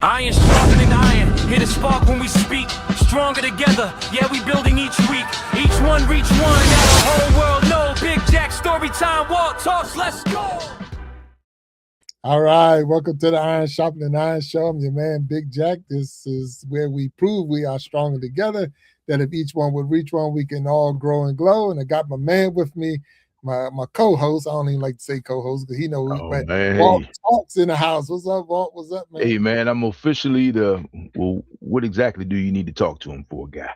Iron sharpening iron, hit a spark when we speak. Stronger together, yeah, we building each week. Each one reach one, now the whole world know. Big Jack, story time, walk, talks, let's go. All right, welcome to the Iron Sharpening Iron Show. I'm your man, Big Jack. This is where we prove we are stronger together, that if each one would reach one, we can all grow and glow. And I got my man with me, my co-host. I don't even like to say co-host because he knows. Oh, but man, Walt hey. Talks in the house. What's up, Walt? What's up, man? Hey, man, I'm officially well, what exactly do you need to talk to him for, guy?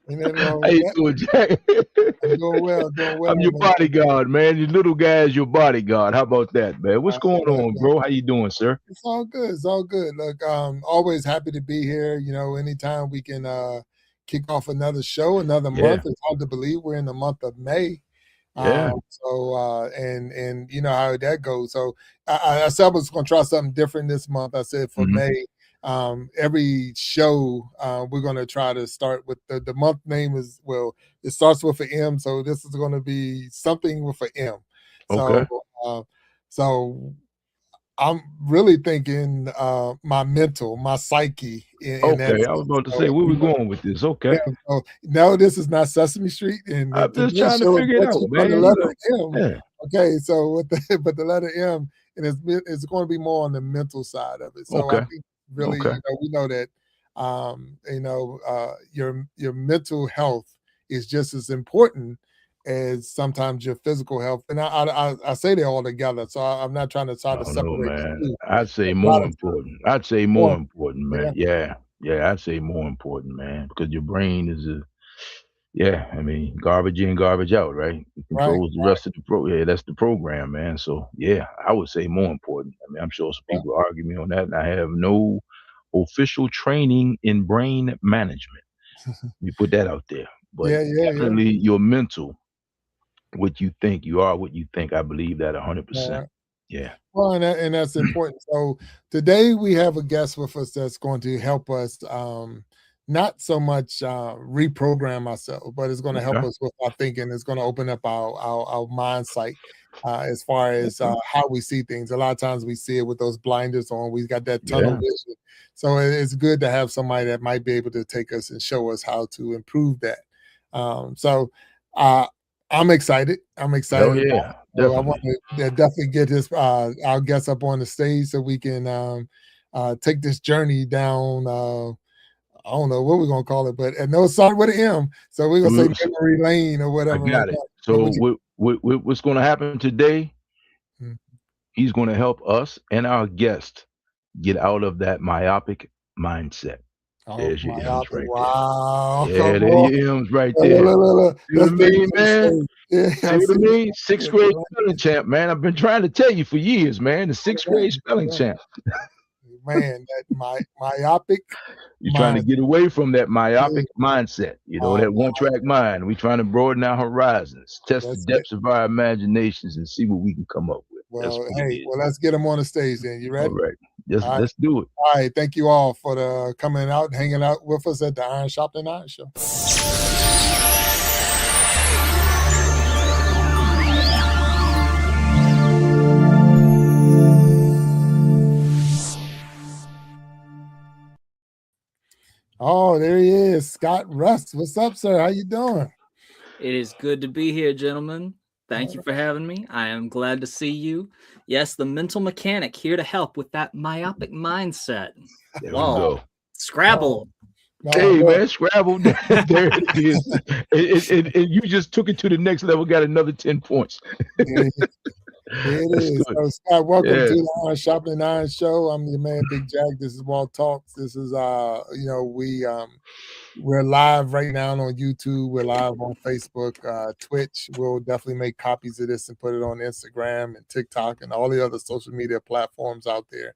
How you doing, Jack? I'm doing well, I'm your bodyguard, man. Your little guy is your bodyguard. How about that, man? What's going on, bro? How you doing, sir? It's all good. It's all good. Look, always happy to be here. You know, anytime we can kick off another show, another month. It's hard to believe we're in the month of May. Yeah. And you know how that goes. So I said I was going to try something different this month. I said for May, every show we're going to try to start with the month name is, well, it starts with an M. So this is going to be something with an M. Okay. So I'm really thinking my mental, my psyche. Okay, I was about to say, where we going with this? Okay. Yeah, so, no, this is not Sesame Street. And I'm just trying to figure it out, man. The letter M. Yeah. Okay, so but the letter M, and it's going to be more on the mental side of it. So I think really, you know, we know that your mental health is just as important as sometimes your physical health. And I say they all together. So I'm not trying to try to separate the two. I'd say more important. I'd say more important, man. Yeah, I'd say more important, man, because your brain is I mean, garbage in, garbage out, right? It controls the rest of the that's the program, man. So yeah, I would say more important. I mean, I'm sure some people argue me on that, and I have no official training in brain management. You put that out there. But definitely your mental, what you think, you are what you think. I believe that 100%. Yeah. Well, and that's important. So today we have a guest with us that's going to help us not so much reprogram ourselves, but it's going to help us with our thinking. It's going to open up our mind sight as far as how we see things. A lot of times we see it with those blinders on. We've got that tunnel vision. So it's good to have somebody that might be able to take us and show us how to improve that. I'm excited. Oh, yeah. I want to definitely get this our guest up on the stage so we can take this journey down. I don't know what we're gonna call it, but no, it started with an M. So we're gonna say memory lane or whatever. I got it. So what's gonna happen today? He's gonna help us and our guest get out of that myopic mindset. There's your M's right there. Yeah, there's your M's right there. You know what I mean, man? See what I mean? 6th grade spelling champ, man. I've been trying to tell you for years, man. The 6th grade spelling champ. Man, that myopic. You're trying to get away from that myopic mindset, you know, that one-track mind. We're trying to broaden our horizons, test the depths of our imaginations, and see what we can come up with. Well, let's get them on the stage then. You ready? All right. Let's do it. All right. Thank you all for coming out and hanging out with us at the Iron Sharpening Iron Show. Oh, there he is, Scott Rust. What's up, sir? How you doing? It is good to be here, gentlemen. Thank you for having me. I am glad to see you. Yes, the mental mechanic here to help with that myopic mindset. There we go. Scrabble. Hey, man, Scrabble. There it is. And you just took it to the next level, got another 10 points. It is. So, Scott, welcome to the Iron Sharpening Iron Show. I'm your man, Big Jack. This is Walt Talks. This is we're live right now on YouTube. We're live on Facebook, Twitch. We'll definitely make copies of this and put it on Instagram and TikTok and all the other social media platforms out there.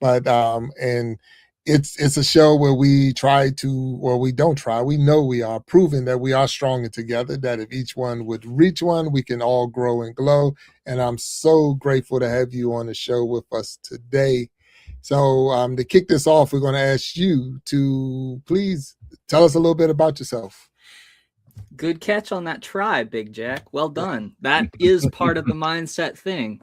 But and it's a show where we we know we are proving that we are stronger together, that if each one would reach one, we can all grow and glow. And I'm so grateful to have you on the show with us today. So to kick this off, we're going to ask you to please tell us a little bit about yourself. Good catch on that try, Big Jack. Well done. That is part of the mindset thing.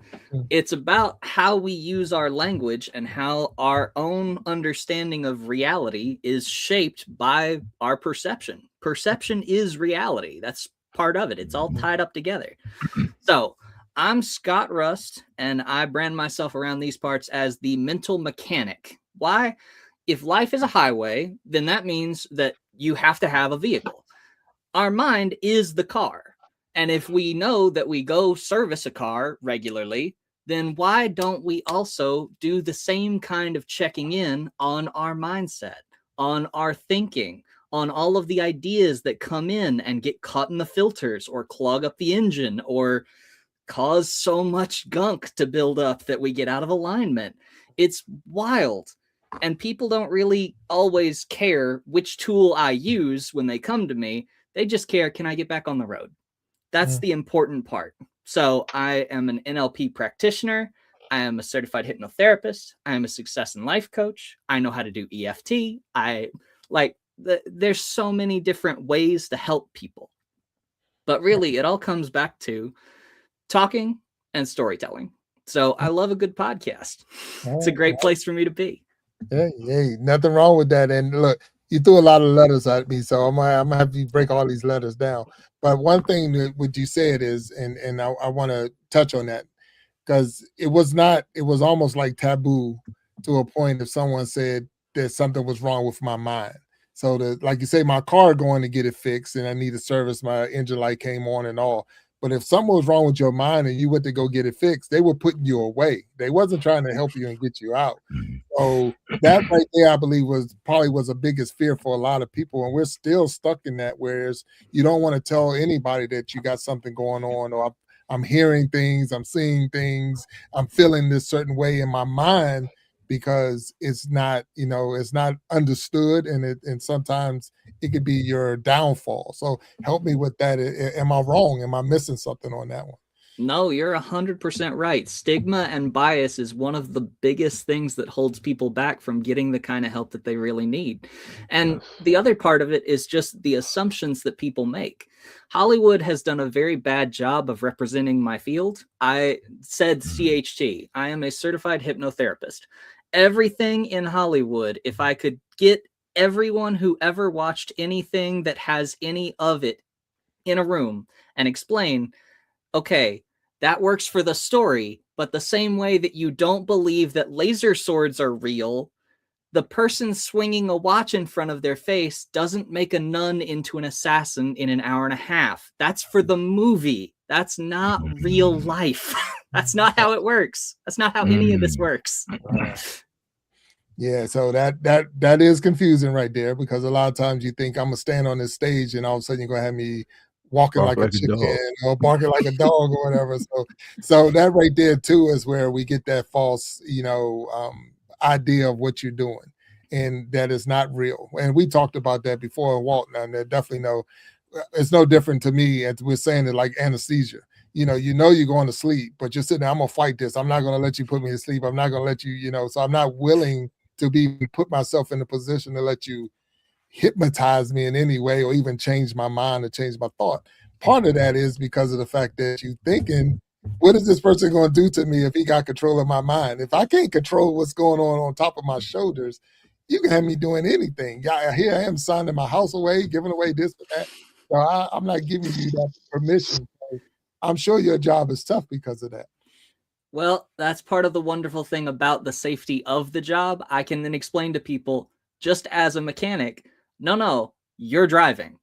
It's about how we use our language and how our own understanding of reality is shaped by our perception. Perception is reality. That's part of it. It's all tied up together. So I'm Scott Rust, and I brand myself around these parts as the mental mechanic. Why? If life is a highway, then that means that you have to have a vehicle. Our mind is the car. And if we know that we go service a car regularly, then why don't we also do the same kind of checking in on our mindset, on our thinking, on all of the ideas that come in and get caught in the filters or clog up the engine or cause so much gunk to build up that we get out of alignment? It's wild. And people don't really always care which tool I use when they come to me. They just care, can I get back on the road? That's the important part. So I am an NLP practitioner. I am a certified hypnotherapist. I am a success and life coach. I know how to do EFT. There's so many different ways to help people. But really, it all comes back to talking and storytelling. So I love a good podcast. It's a great place for me to be. Hey, nothing wrong with that. And look, you threw a lot of letters at me, so I'm gonna have you break all these letters down. But one thing that what you said is, and I want to touch on that, because it was almost like taboo to a point if someone said that something was wrong with my mind. So like you say, my car going to get it fixed and I need to service, my engine light came on and all. But if something was wrong with your mind and you went to go get it fixed, they were putting you away. They wasn't trying to help you and get you out. So that right there, I believe, was the biggest fear for a lot of people. And we're still stuck in that, whereas you don't want to tell anybody that you got something going on, or I'm hearing things, I'm seeing things, I'm feeling this certain way in my mind, because it's not understood, and sometimes it could be your downfall. So help me with that. Am I wrong? Am I missing something on that one? No, you're 100% right. Stigma and bias is one of the biggest things that holds people back from getting the kind of help that they really need. And the other part of it is just the assumptions that people make. Hollywood has done a very bad job of representing my field. I said CHT. I am a certified hypnotherapist. Everything in Hollywood, if I could get everyone who ever watched anything that has any of it in a room and explain, okay, that works for the story, but the same way that you don't believe that laser swords are real, the person swinging a watch in front of their face doesn't make a nun into an assassin in an hour and a half. That's for the movie. That's not real life. That's not how it works. That's not how any of this works. Yeah, so that is confusing right there, because a lot of times you think I'm gonna stand on this stage and all of a sudden you're gonna have me walking like a chicken or barking like a dog or whatever. So that right there too is where we get that false, idea of what you're doing, and that is not real. And we talked about that before, Walt, and it's no different to me. As we're saying it like anesthesia. You're going to sleep, but you're sitting there, I'm gonna fight this. I'm not gonna let you put me to sleep. I'm not gonna let you, so I'm not willing to put myself in a position to let you hypnotize me in any way, or even change my mind or change my thought. Part of that is because of the fact that you're thinking, what is this person going to do to me if he got control of my mind? If I can't control what's going on top of my shoulders, you can have me doing anything. Yeah, here I am signing my house away, giving away this or that. So I'm not giving you that permission. So I'm sure your job is tough because of that. Well, that's part of the wonderful thing about the safety of the job. I can then explain to people, just as a mechanic, no, you're driving.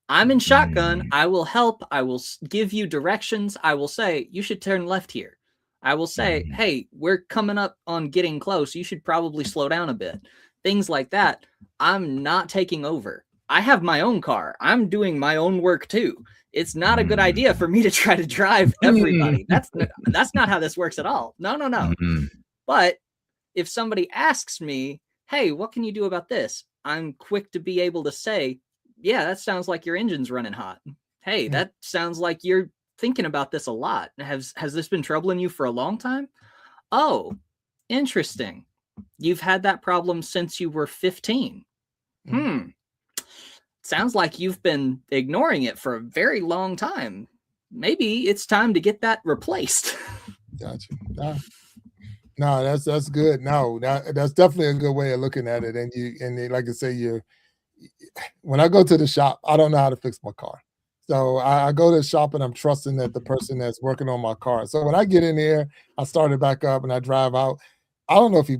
I'm in shotgun. I will help. I will give you directions. I will say, you should turn left here. I will say, hey, we're coming up on getting close. You should probably slow down a bit. Things like that. I'm not taking over. I have my own car. I'm doing my own work too. It's not a good idea for me to try to drive everybody. That's not how this works at all. No. But if somebody asks me, hey, what can you do about this? I'm quick to be able to say, yeah, that sounds like your engine's running hot. Hey, that sounds like you're thinking about this a lot. Has this been troubling you for a long time? Oh, interesting. You've had that problem since you were 15. sounds like you've been ignoring it for a very long time. Maybe it's time to get that replaced. Gotcha. No, that's good. No, that's definitely a good way of looking at it. And like I say, when I go to the shop, I don't know how to fix my car. So I go to the shop and I'm trusting that the person that's working on my car. So when I get in there, I start it back up and I drive out. I don't know if he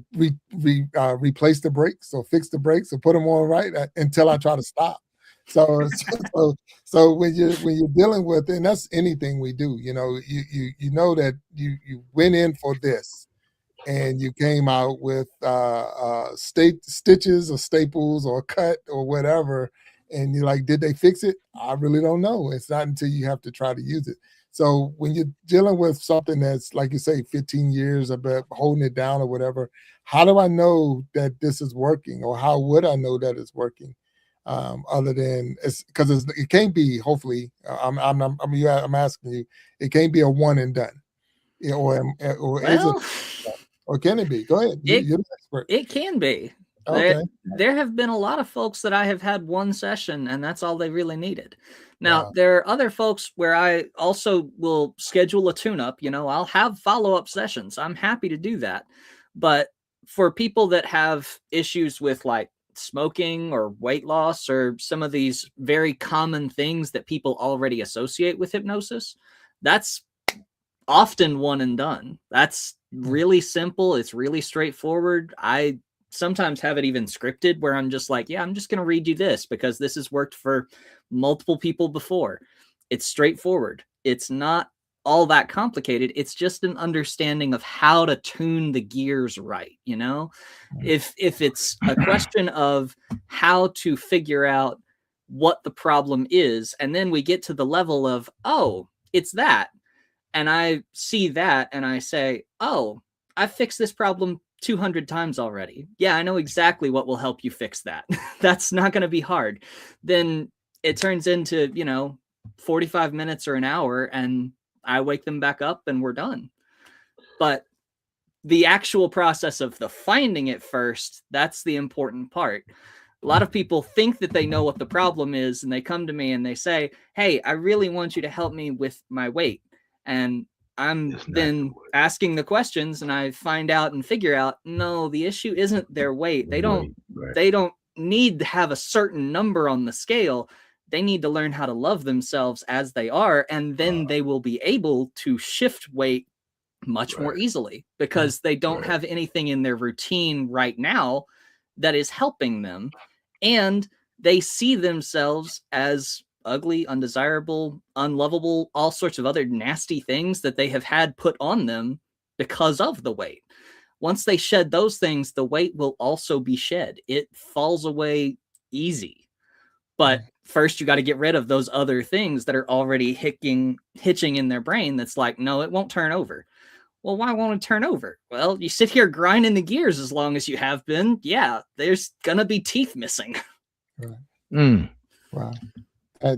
replace the brakes or fix the brakes or put them on right until I try to stop. So when you're dealing with, and that's anything we do, you know that you went in for this, and you came out with stitches or staples or cut or whatever, and you're like, did they fix it? I really don't know. It's not until you have to try to use it. So when you're dealing with something that's, like you say, 15 years about holding it down or whatever, how do I know that this is working, or how would I know that it's working? Other than because it can't be. Hopefully, I'm asking you, it can't be a one and done, or is it? Or can it be? Go ahead. You're the expert. It can be. Okay. There have been a lot of folks that I have had one session and that's all they really needed. Now, there are other folks where I also will schedule a tune-up. I'll have follow-up sessions. I'm happy to do that. But for people that have issues with like smoking or weight loss or some of these very common things that people already associate with hypnosis, that's often one and done. That's really simple. It's really straightforward. I sometimes have it even scripted where I'm just like, I'm just going to read you this because this has worked for multiple people before. It's straightforward. It's not all that complicated. It's just an understanding of how to tune the gears right. If it's a question of how to figure out what the problem is, and then we get to the level of, oh, it's that. And I see that and I say, oh, I've fixed this problem 200 times already. Yeah, I know exactly what will help you fix that. That's not going to be hard. Then it turns into, 45 minutes or an hour and I wake them back up and we're done. But the actual process of the finding it first, that's the important part. A lot of people think that they know what the problem is and they come to me and they say, hey, I really want you to help me with my weight. And I'm then asking the questions and I find out and figure out, no, the issue isn't their weight. They don't need to have a certain number on the scale. They need to learn how to love themselves as they are. And then they will be able to shift weight much more easily because they don't have anything in their routine right now that is helping them. And they see themselves as ugly, undesirable, unlovable, all sorts of other nasty things that they have had put on them because of the weight. Once they shed those things, the weight will also be shed. It falls away easy. But first, you got to get rid of those other things that are already hitching in their brain. That's like, no, it won't turn over. Well, why won't it turn over? Well, you sit here grinding the gears as long as you have been. Yeah, there's going to be teeth missing. Wow. I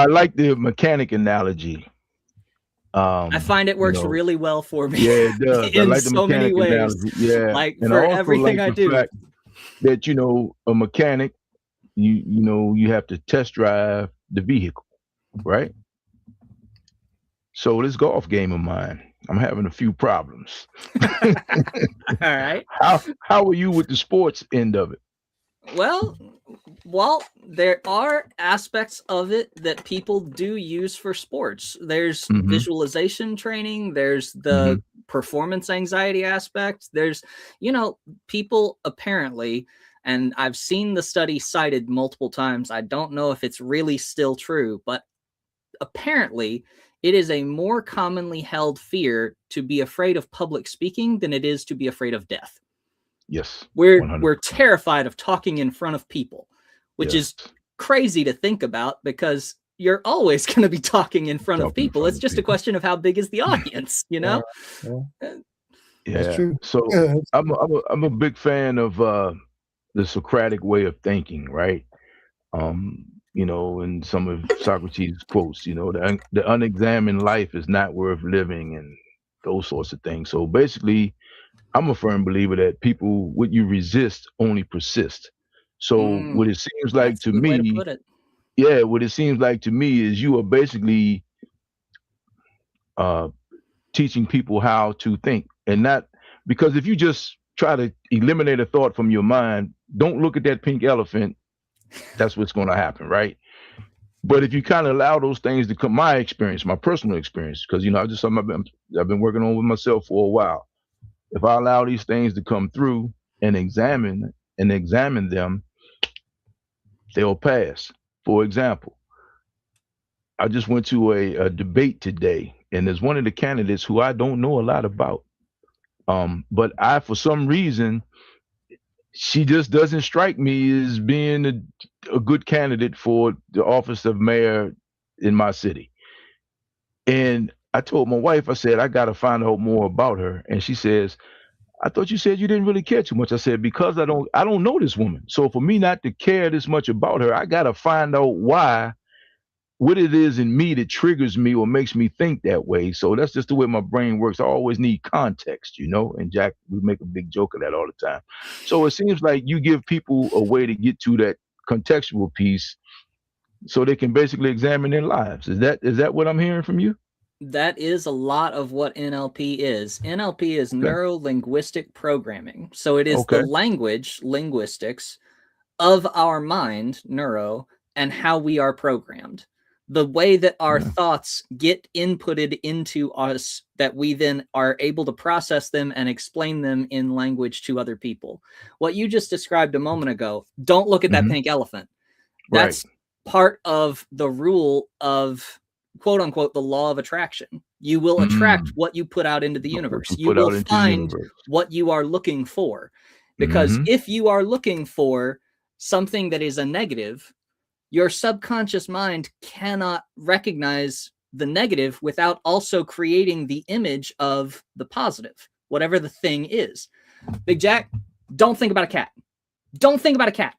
like the mechanic analogy. I find it works really well for me. Yeah, it does. In so many ways. Analogy. Yeah, like and for everything I do. That a mechanic, you have to test drive the vehicle, right? So this golf game of mine, I'm having a few problems. All right. How are you with the sports end of it? Well, there are aspects of it that people do use for sports. There's visualization training. There's the performance anxiety aspect. There's, people apparently, and I've seen the study cited multiple times. I don't know if it's really still true, but apparently it is a more commonly held fear to be afraid of public speaking than it is to be afraid of death. Yes. We're terrified of talking in front of people, which is crazy to think about because you're always going to be talking in front of people. It's just a question of how big is the audience, Yeah. That's true. So I'm a big fan of the Socratic way of thinking, right? In some of Socrates' quotes, the unexamined life is not worth living and those sorts of things. So basically, I'm a firm believer that people, what you resist only persist. So what it seems like That's to a good way to me, put it. yeah, what it seems like to me is you are basically teaching people how to think, and not because if you just try to eliminate a thought from your mind, don't look at that pink elephant. That's what's going to happen, right? But if you kind of allow those things to come, my experience, my personal experience, because I've been working on with myself for a while. If I allow these things to come through and examine them, they'll pass. For example, I just went to a debate today, and there's one of the candidates who I don't know a lot about. But for some reason, she just doesn't strike me as being a good candidate for the office of mayor in my city. And I told my wife, I said, I got to find out more about her. And she says, I thought you said you didn't really care too much. I said, because I don't know this woman. So for me not to care this much about her, I got to find out what it is in me that triggers me or makes me think that way. So that's just the way my brain works. I always need context, and Jack, we make a big joke of that all the time. So it seems like you give people a way to get to that contextual piece so they can basically examine their lives. Is that what I'm hearing from you? That is a lot of what NLP is. NLP is NeuroLinguistic Programming. So it is the linguistics of our mind, neuro, and how we are programmed. The way that our thoughts get inputted into us, that we then are able to process them and explain them in language to other people. What you just described a moment ago, don't look at that pink elephant. That's part of the rule of, quote unquote, the law of attraction. You will attract what you put out into the universe. You will find what you are looking for. Because if you are looking for something that is a negative, your subconscious mind cannot recognize the negative without also creating the image of the positive, whatever the thing is. Big Jack, don't think about a cat. Don't think about a cat.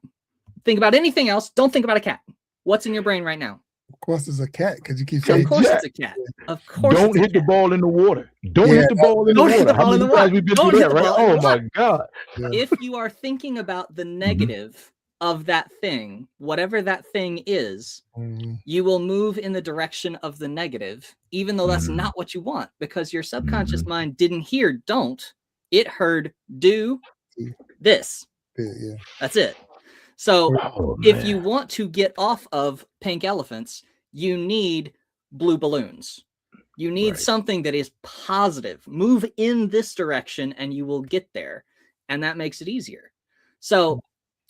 Think about anything else. Don't think about a cat. What's in your brain right now? Of course it's a cat, because you keep saying, of course it's a cat. Of course. Don't hit the ball in the water. Don't hit the ball in the water. How many times we've been through that, right? Oh my God. If you are thinking about the negative of that thing, whatever that thing is, you will move in the direction of the negative, even though that's not what you want, because your subconscious mind didn't hear don't, it heard do this. That's it. So if you want to get off of pink elephants, you need blue balloons. You need something that is positive. Move in this direction and you will get there. And that makes it easier. So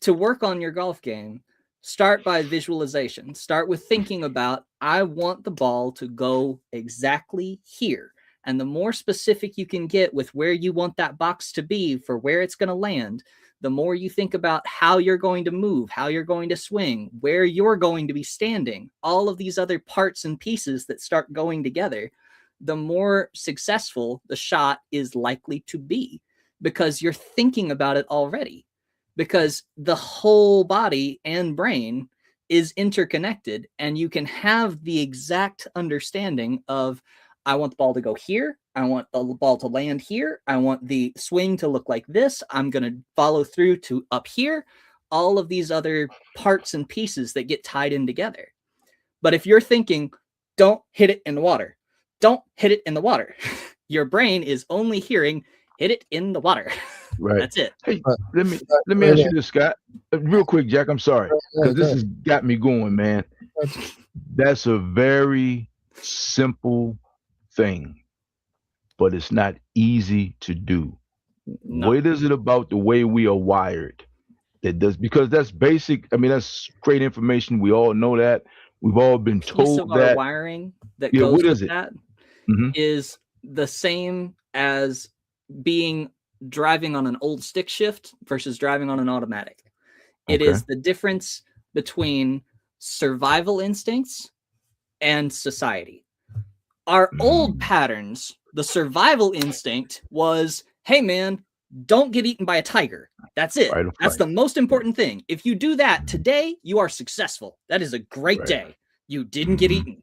to work on your golf game, start by visualization. Start with thinking about, I want the ball to go exactly here. And the more specific you can get with where you want that box to be for where it's going to land, the more you think about how you're going to move, how you're going to swing, where you're going to be standing, all of these other parts and pieces that start going together, the more successful the shot is likely to be, because you're thinking about it already. Because the whole body and brain is interconnected, and you can have the exact understanding of, I want the ball to go here. I want the ball to land here. I want the swing to look like this. I'm going to follow through to up here. All of these other parts and pieces that get tied in together. But if you're thinking, don't hit it in the water, don't hit it in the water, your brain is only hearing, hit it in the water. Right. That's it. Hey, let me ask you this, Scott. Real quick, Jack. I'm sorry, because this has got me going, man. That's a very simple thing, but it's not easy to do. No. What is it about the way we are wired that does? Because that's basic. I mean, that's great information. We all know that. We've all been told that. Our wiring that goes with that is the same as driving on an old stick shift versus driving on an automatic. It is the difference between survival instincts and society. Our old patterns, the survival instinct was, hey man, don't get eaten by a tiger. That's it. That's the most important thing. If you do that today, you are successful. That is a great day. You didn't get eaten.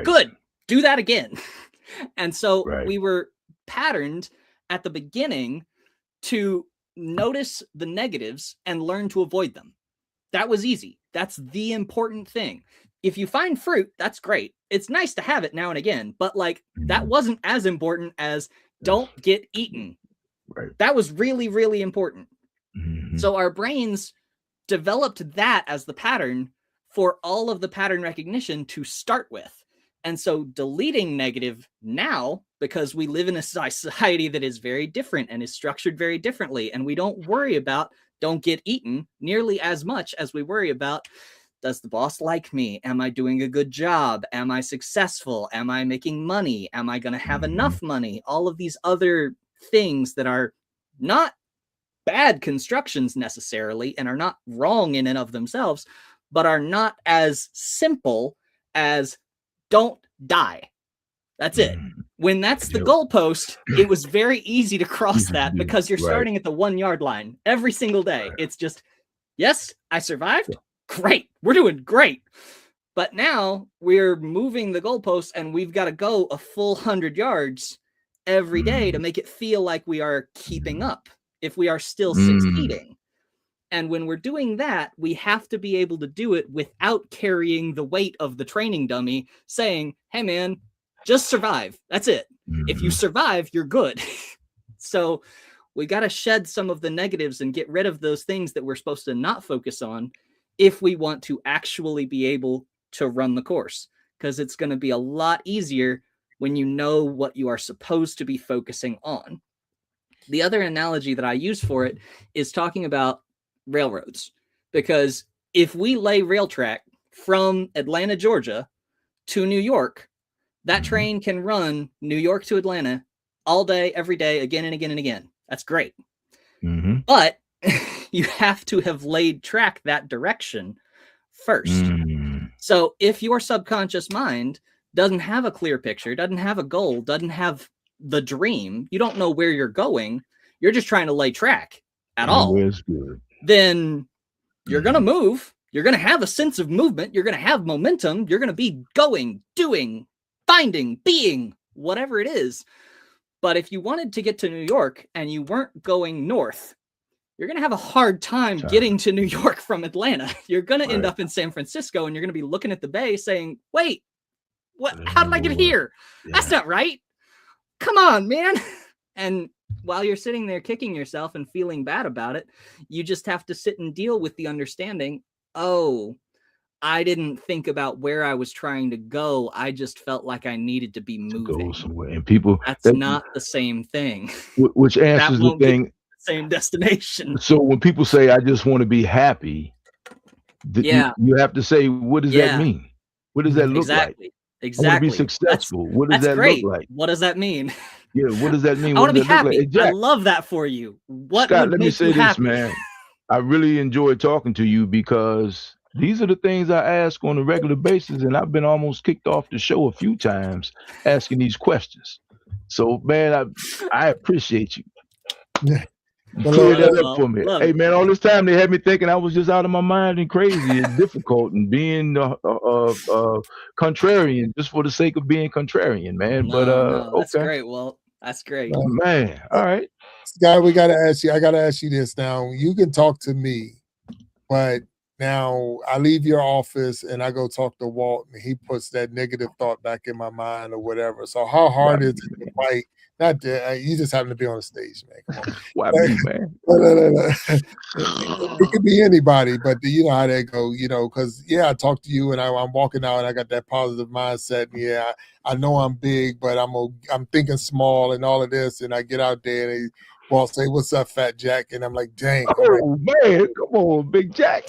Good. Do that again. And so we were patterned at the beginning to notice the negatives and learn to avoid them. That was easy. That's the important thing. If you find fruit, that's great. It's nice to have it now and again, but like that wasn't as important as don't get eaten. Right. That was really, really important. Mm-hmm. So our brains developed that as the pattern for all of the pattern recognition to start with. And so deleting negative now, because we live in a society that is very different and is structured very differently, and we don't worry about don't get eaten nearly as much as we worry about, does the boss like me? Am I doing a good job? Am I successful? Am I making money? Am I going to have enough money? All of these other things that are not bad constructions necessarily and are not wrong in and of themselves, but are not as simple as don't die. That's it. When that's the goalpost, it was very easy to cross that because you're starting at the 1 yard line every single day. It's just, yes, I survived. Great. We're doing great. But now we're moving the goalposts and we've got to go a full 100 yards every day to make it feel like we are keeping up if we are still succeeding. And when we're doing that, we have to be able to do it without carrying the weight of the training dummy saying, hey, man, just survive. That's it. If you survive, you're good. So we got to shed some of the negatives and get rid of those things that we're supposed to not focus on if we want to actually be able to run the course, because it's going to be a lot easier when you know what you are supposed to be focusing on. The other analogy that I use for it is talking about railroads, because if we lay rail track from Atlanta, Georgia to New York, that train can run New York to Atlanta all day, every day, again and again and again. That's great. But you have to have laid track that direction first. So if your subconscious mind doesn't have a clear picture, doesn't have a goal, doesn't have the dream, you don't know where you're going, you're just trying to lay track at all, then you're going to move. You're going to have a sense of movement. You're going to have momentum. You're going to be going, doing, finding, being, whatever it is. But if you wanted to get to New York and you weren't going north, you're going to have a hard time getting to New York from Atlanta. You're going to end up in San Francisco and you're going to be looking at the bay saying, wait, what? How did I get here? That's not right. Come on, man. And while you're sitting there kicking yourself and feeling bad about it, you just have to sit and deal with the understanding, oh, I didn't think about where I was trying to go. I just felt like I needed to be moving. Go somewhere. And people, that's not the same thing. Which answers the thing. Same destination. So when people say, I just want to be happy, you have to say, what does that mean? What does that look like? Exactly. I want to be successful. What does that look like? What does that mean? Yeah, what does that mean? I want to be happy. Like? I love that for you. What Scott, let me say this, man. I really enjoy talking to you because these are the things I ask on a regular basis, and I've been almost kicked off the show a few times asking these questions. So, man, I appreciate you. Clear that up for me. Hey, man, all this time they had me thinking I was just out of my mind and crazy and difficult and being contrarian just for the sake of being contrarian, man. That's great. Well, that's great. Man, all right. Scott, we got to ask you. I got to ask you this now. You can talk to me, but now I leave your office and I go talk to Walt and he puts that negative thought back in my mind or whatever. So how hard is it to fight? Not that you just happen to be on the stage, man. Come on. Why me, man? It could be anybody, but you know how that go, because I talk to you and I'm walking out and I got that positive mindset. And I know I'm big, but I'm thinking small and all of this. And I get out there and Walt say, "What's up, Fat Jack?" And I'm like, "Dang, man, come on, Big Jack."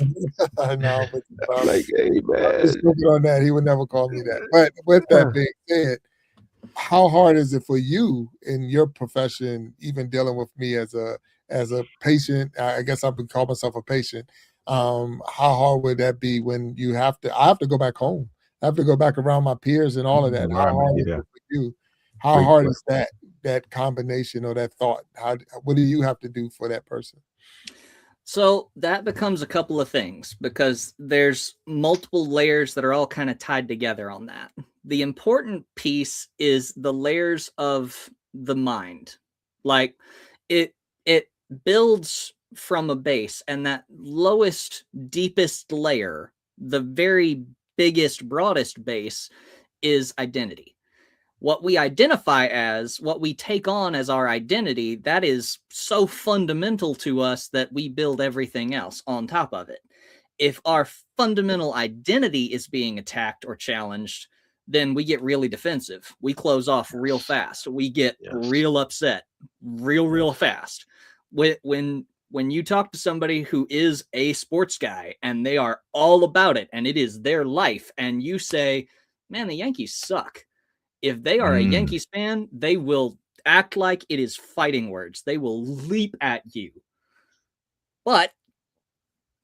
I know, but like, hey, man, on that, he would never call me that. But with that being said, how hard is it for you in your profession, even dealing with me as a patient? I guess I would call myself a patient. How hard would that be when I have to go back home? I have to go back around my peers and all of that. How hard is it for you? How hard is that combination or that thought? What do you have to do for that person? So that becomes a couple of things because there's multiple layers that are all kind of tied together on that. The important piece is the layers of the mind. Like builds from a base, and that lowest, deepest layer, the very biggest, broadest base, is identity. What we identify as, what we take on as our identity, that is so fundamental to us that we build everything else on top of it. If our fundamental identity is being attacked or challenged, then we get really defensive. We close off real fast. We get real upset real fast. When you talk to somebody who is a sports guy and they are all about it and it is their life, and you say, man, the Yankees suck. If they are a Yankees fan, they will act like it is fighting words. They will leap at you. But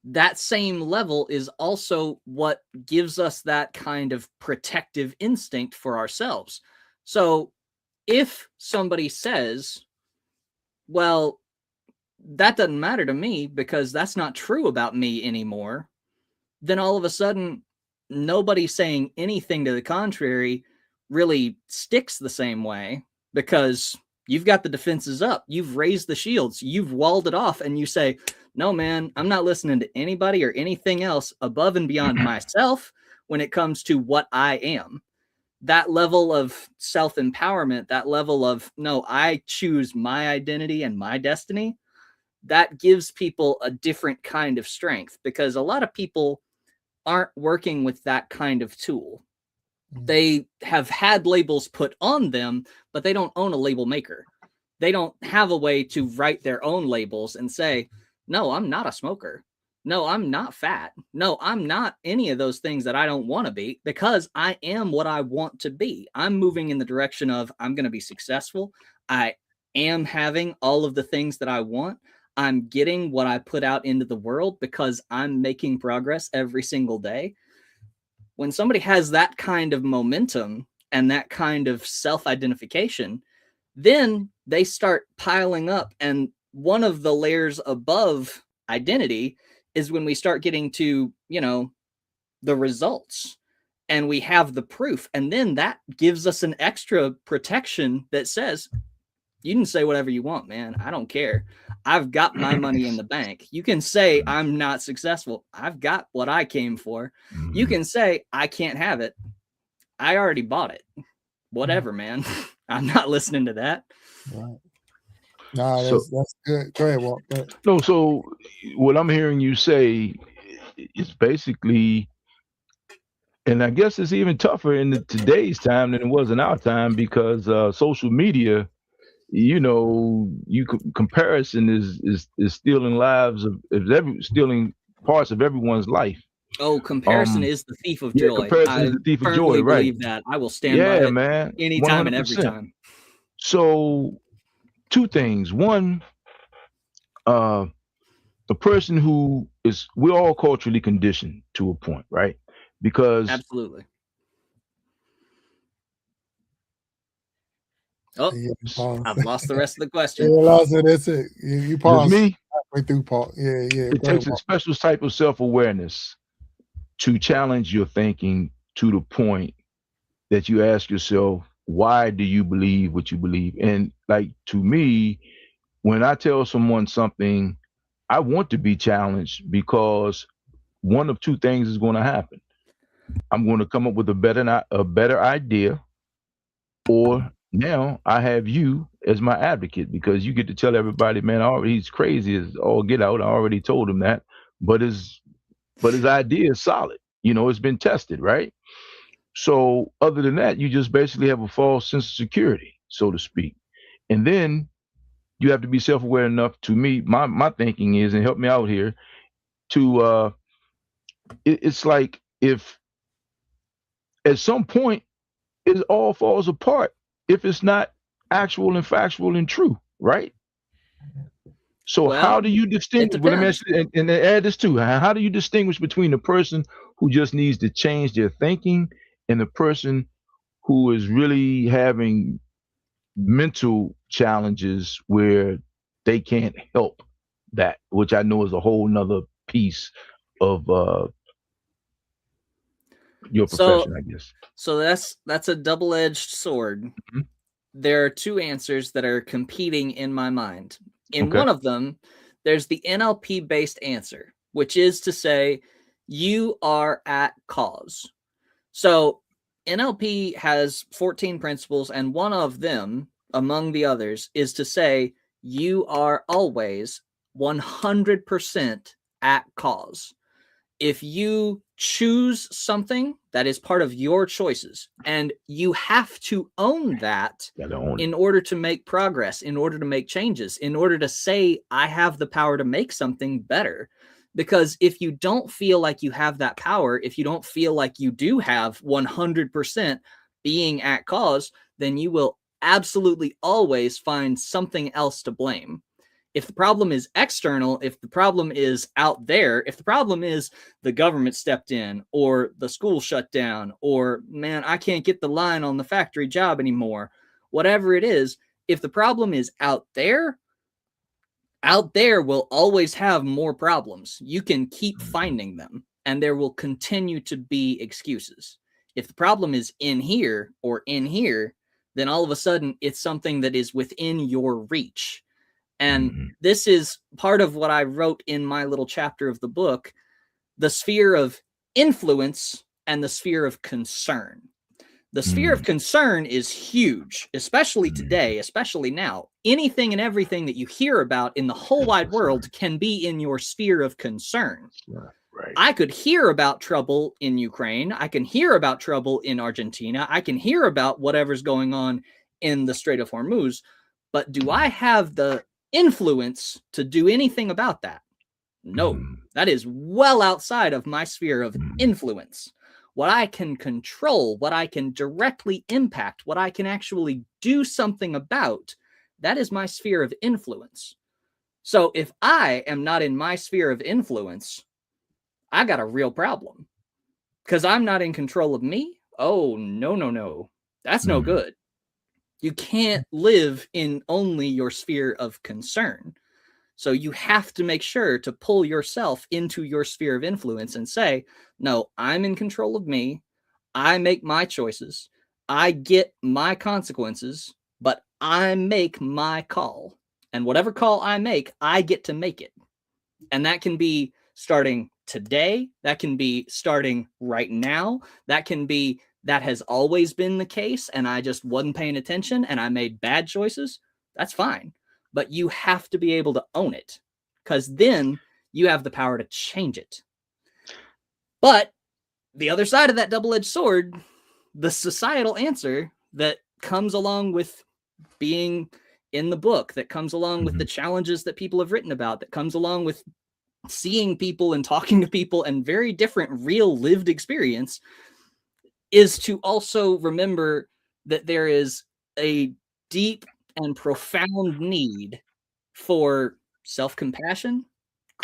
that same level is also what gives us that kind of protective instinct for ourselves. So if somebody says, well, that doesn't matter to me because that's not true about me anymore, then all of a sudden, nobody saying anything to the contrary really sticks the same way, because you've got the defenses up, you've raised the shields, you've walled it off, and you say, no, man, I'm not listening to anybody or anything else above and beyond myself when it comes to what I am. That level of self-empowerment, that level of, no, I choose my identity and my destiny, that gives people a different kind of strength, because a lot of people aren't working with that kind of tool. They have had labels put on them, but they don't own a label maker. They don't have a way to write their own labels and say, no, I'm not a smoker. No, I'm not fat. No, I'm not any of those things that I don't want to be, because I am what I want to be. I'm moving in the direction of, I'm going to be successful. I am having all of the things that I want. I'm getting what I put out into the world because I'm making progress every single day. When somebody has that kind of momentum and that kind of self-identification, then they start piling up. And one of the layers above identity is when we start getting to, the results, and we have the proof. And then that gives us an extra protection that says, you can say whatever you want, man. I don't care. I've got my money in the bank. You can say I'm not successful. I've got what I came for. You can say I can't have it. I already bought it. Whatever, man. I'm not listening to that. Right. No, that's good. Go ahead, Walt. Go ahead. No, so what I'm hearing you say is basically, and I guess it's even tougher in today's time than it was in our time, because social media, comparison is stealing lives stealing parts of everyone's life. Oh, comparison is the thief of joy. Comparison is the thief of joy, right? Believe that. I will stand by it, man, anytime 100%. And every time. So, two things. One, the person who we're all culturally conditioned to a point, right? Because absolutely. Oh, I've lost the rest of the question. You lost it. That's it. You paused. Me? Halfway through, Paul. Yeah. It takes a special type of self-awareness to challenge your thinking to the point that you ask yourself, why do you believe what you believe? And like, to me, when I tell someone something, I want to be challenged, because one of two things is going to happen. I'm going to come up with a better idea, or now I have you as my advocate, because you get to tell everybody, man, he's crazy as all get out. I already told him that, but his idea is solid. It's been tested, right? So other than that, you just basically have a false sense of security, so to speak. And then you have to be self-aware enough. To me, my thinking is, and help me out here, to it's like, if at some point it all falls apart if it's not actual and factual and true, right? So how do you distinguish? Let me ask you, and add this too. How do you distinguish between the person who just needs to change their thinking and the person who is really having mental challenges where they can't help that, which I know is a whole nother piece of your profession, I guess. So that's a double-edged sword. There are two answers that are competing in my mind. In one of them, there's the NLP-based answer, which is to say, you are at cause. So NLP has 14 principles, and one of them, among the others, is to say, you are always 100% at cause. If you choose something, that is part of your choices, and you have to own that in order to make progress, in order to make changes, in order to say, I have the power to make something better. Because if you don't feel like you have that power, if you don't feel like you do have 100% being at cause, then you will absolutely always find something else to blame. If the problem is external, if the problem is out there, if the problem is the government stepped in, or the school shut down, or man, I can't get the line on the factory job anymore, whatever it is, if the problem is out there will always have more problems. You can keep finding them, and there will continue to be excuses. If the problem is in here or in here, then all of a sudden it's something that is within your reach. And this is part of what I wrote in my little chapter of the book, the sphere of influence and the sphere of concern. The sphere of concern is huge, especially today, especially now. Anything and everything that you hear about in the whole wide world can be in your sphere of concern. Right. I could hear about trouble in Ukraine. I can hear about trouble in Argentina. I can hear about whatever's going on in the Strait of Hormuz. But do I have the influence to do anything about that? No, that is well outside of my sphere of influence. What I can control, what I can directly impact, what I can actually do something about, that is my sphere of influence. So if I am not in my sphere of influence, I got a real problem. Because I'm not in control of me? Oh, no. That's no good. You can't live in only your sphere of concern. So you have to make sure to pull yourself into your sphere of influence and say, no, I'm in control of me. I make my choices. I get my consequences, but I make my call. And whatever call I make, I get to make it. And that can be starting today. That can be starting right now. That can be that has always been the case, and I just wasn't paying attention and I made bad choices. That's fine. But you have to be able to own it, because then you have the power to change it. But the other side of that double-edged sword, the societal answer that comes along with being in the book, that comes along with the challenges that people have written about, that comes along with seeing people and talking to people and very different real lived experience, is to also remember that there is a deep and profound need for self-compassion,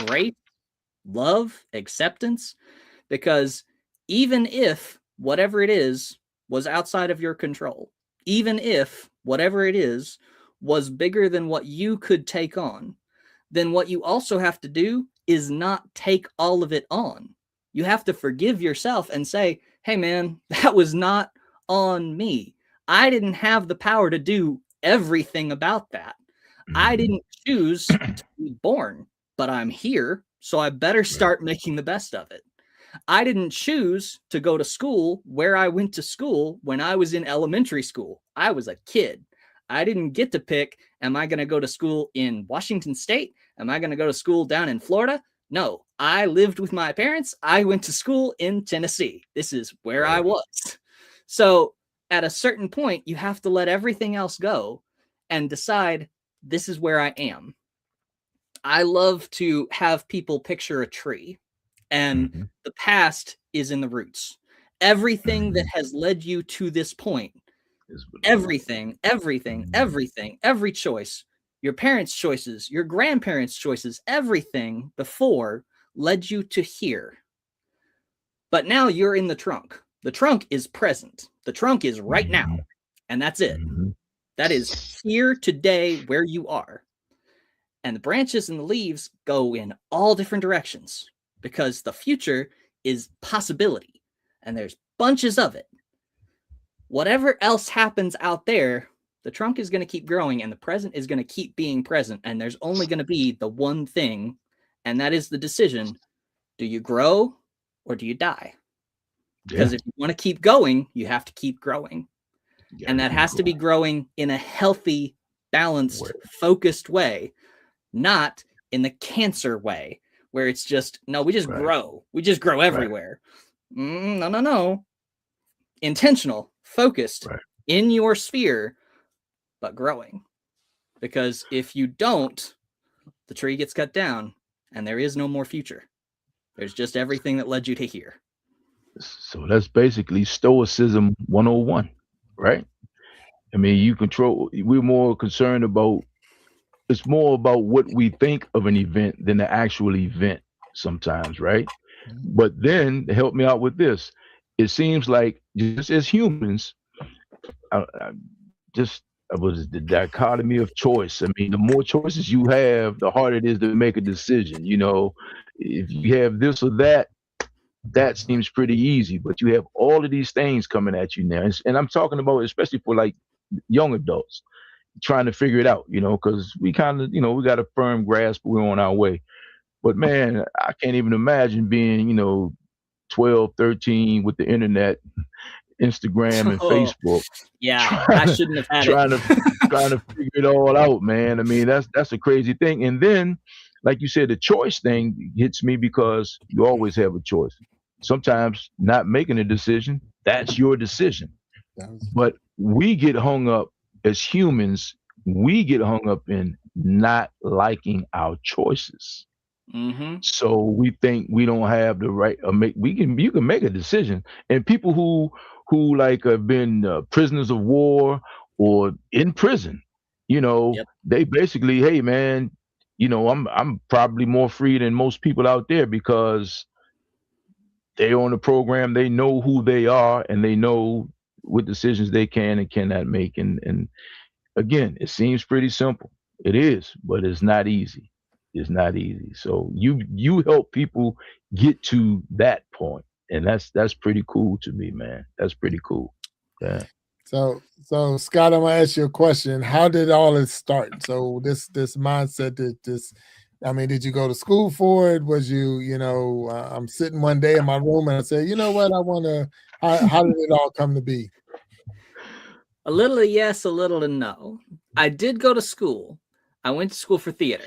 grace, love, acceptance, because even if whatever it is was outside of your control, even if whatever it is was bigger than what you could take on, then what you also have to do is not take all of it on. You have to forgive yourself and say, hey man, that was not on me. I didn't have the power to do everything about that. I didn't choose to be born, but I'm here, so I better start making the best of it. I didn't choose to go to school where I went to school when I was in elementary school. I was a kid. I didn't get to pick, am I going to go to school in Washington State? Am I going to go to school down in Florida? No, I lived with my parents. I went to school in Tennessee. This is where I was. So at a certain point, you have to let everything else go and decide, this is where I am. I love to have people picture a tree, and the past is in the roots. Everything that has led you to this point, everything, every choice, your parents' choices, your grandparents' choices, everything before led you to here. But now you're in the trunk. The trunk is present. The trunk is right now. And that's it. That is here today where you are. And the branches and the leaves go in all different directions, because the future is possibility. And there's bunches of it. Whatever else happens out there, the trunk is going to keep growing and the present is going to keep being present. And there's only going to be the one thing, and that is the decision. Do you grow or do you die? Because if you want to keep going, you have to keep growing. And that has to be growing in a healthy, balanced, focused way, not in the cancer way, where it's just, no, we just grow. We just grow everywhere. No. Intentional, focused in your sphere, but growing. Because if you don't, the tree gets cut down and there is no more future. There's just everything that led you to here. So that's basically Stoicism 101, right? I mean, we're more concerned about, it's more about what we think of an event than the actual event sometimes, right? But then, help me out with this. It seems like just as humans, was the dichotomy of choice. I mean, the more choices you have, the harder it is to make a decision. You know, if you have this or that, that seems pretty easy, but you have all of these things coming at you now. And I'm talking about especially for like young adults trying to figure it out, you know, because we kind of, you know, we got a firm grasp, we're on our way. But man, I can't even imagine being, you know, 12, 13 with the internet, Instagram and Facebook. Yeah, I shouldn't have had trying to figure it all out, man. I mean, that's a crazy thing. And then, like you said, the choice thing hits me because you always have a choice. Sometimes not making a decision, that's your decision. But we get hung up as humans, we get hung up in not liking our choices. So we think we don't have the right. You can make a decision, and people who like have been prisoners of war or in prison, you know, they basically, hey man, you know, I'm probably more free than most people out there because they're on the program. They know who they are, and they know what decisions they can and cannot make. And again, it seems pretty simple. It is, but it's not easy. It's not easy. So you help people get to that point, and that's pretty cool to me, man. That's pretty cool. Yeah. So Scott, I'm gonna ask you a question. How did all this start? So this mindset, did you go to school for it? Was you know, I'm sitting one day in my room and I say, you know what, I want to. How did it all come to be? A little of yes, a little of no. I did go to school. I went to school for theater.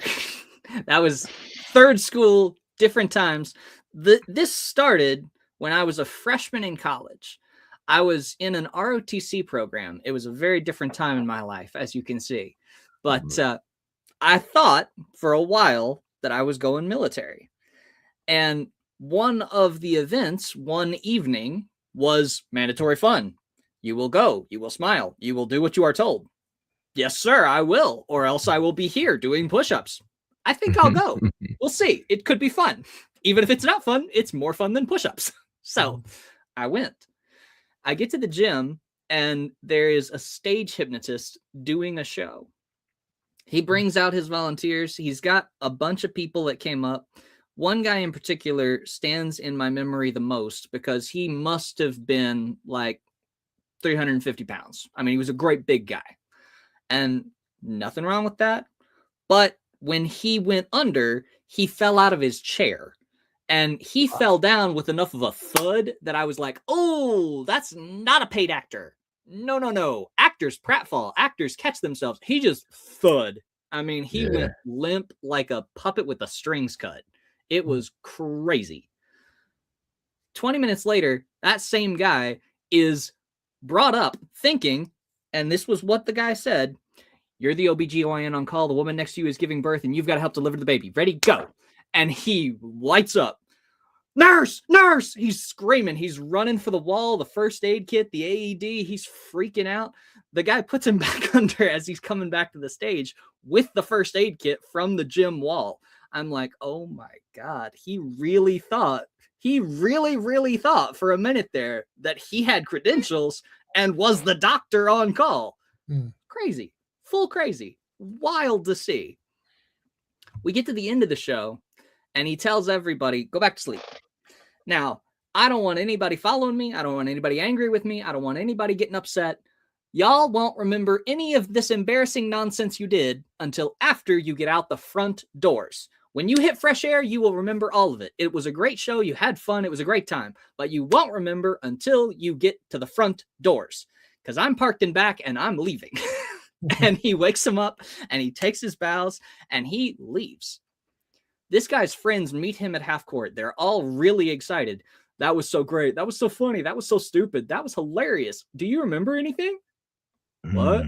That was third school, different times. This started when I was a freshman in college. I was in an ROTC program. It was a very different time in my life, as you can see. But I thought for a while that I was going military. And one of the events one evening was mandatory fun. You will go, you will smile, you will do what you are told. Yes, sir, I will, or else I will be here doing push-ups. I think I'll go. We'll see. It could be fun. Even if it's not fun, it's more fun than push-ups. So I went. I get to the gym, and there is a stage hypnotist doing a show. He brings out his volunteers. He's got a bunch of people that came up. One guy in particular stands in my memory the most because he must have been like 350 pounds. I mean, he was a great big guy. And nothing wrong with that. But when he went under, he fell out of his chair. And he fell down with enough of a thud that I was like, oh, that's not a paid actor. No. Actors pratfall. Actors catch themselves. He just thud. I mean, he went limp like a puppet with the strings cut. It was crazy. 20 minutes later, that same guy is brought up thinking, and this was what the guy said, you're the OBGYN on call. The woman next to you is giving birth, and you've got to help deliver the baby. Ready, go. And he lights up. Nurse! He's screaming. He's running for the wall, the first aid kit, the AED. He's freaking out. The guy puts him back under as he's coming back to the stage with the first aid kit from the gym wall. I'm like, oh my God. He really thought for a minute there that he had credentials and was the doctor on call. Crazy. Full crazy. Wild to see. We get to the end of the show, and he tells everybody, go back to sleep. Now, I don't want anybody following me. I don't want anybody angry with me. I don't want anybody getting upset. Y'all won't remember any of this embarrassing nonsense you did until after you get out the front doors. When you hit fresh air, you will remember all of it. It was a great show. You had fun. It was a great time. But you won't remember until you get to the front doors. Because I'm parked in back and I'm leaving. And he wakes him up and he takes his bows and he leaves. This guy's friends meet him at half court. They're all really excited. That was so great. That was so funny. That was so stupid. That was hilarious. Do you remember anything? What?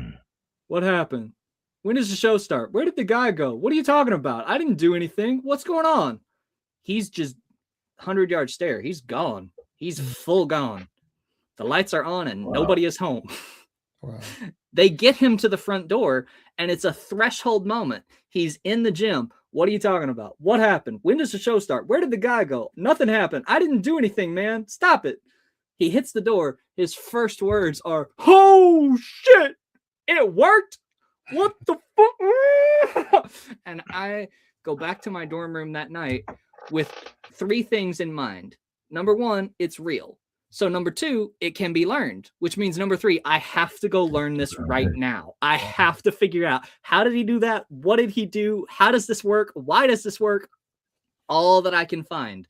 What happened? When does the show start? Where did the guy go? What are you talking about? I didn't do anything. What's going on? He's just 100-yard stare. He's gone. He's full gone. The lights are on and nobody is home. Wow. They get him to the front door and it's a threshold moment. He's in the gym. What are you talking about? What happened? When does the show start? Where did the guy go? Nothing happened. I didn't do anything, man. Stop it. He hits the door. His first words are, "Oh, shit. It worked. What the fuck?" And I go back to my dorm room that night with 3 things in mind. Number 1, it's real. So number 2, it can be learned, which means number 3, I have to go learn this right now. I have to figure out, how did he do that? What did he do? How does this work? Why does this work? All that I can find.